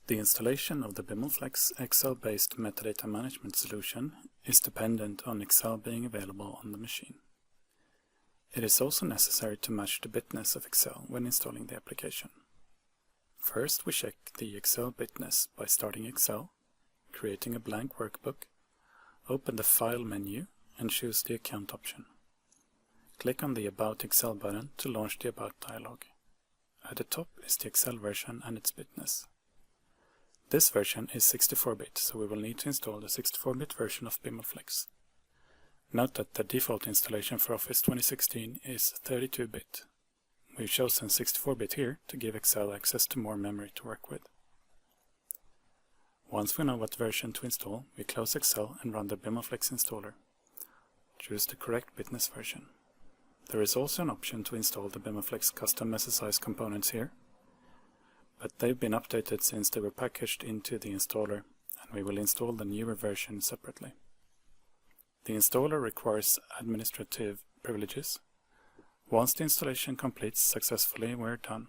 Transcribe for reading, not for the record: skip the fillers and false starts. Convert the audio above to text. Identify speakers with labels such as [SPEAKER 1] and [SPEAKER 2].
[SPEAKER 1] The installation of the BimlFlex Excel-based metadata management solution is dependent on Excel being available on the machine. It is also necessary to match the bitness of Excel when installing the application. First, we check the Excel bitness by starting Excel, creating a blank workbook, open the File menu and choose the Account option. Click on the About Excel button to launch the About dialog. At the top is the Excel version and its bitness. This version is 64-bit, so we will need to install the 64-bit version of BimlFlex. Note that the default installation for Office 2016 is 32-bit. We've chosen 64-bit here to give Excel access to more memory to work with. Once we know what version to install, we close Excel and run the BimlFlex installer. Choose the correct bitness version. There is also an option to install the BimlFlex custom SSIs components here, but they've been updated since they were packaged into the installer, and we will install the newer version separately. The installer requires administrative privileges. Once the installation completes successfully, we're done.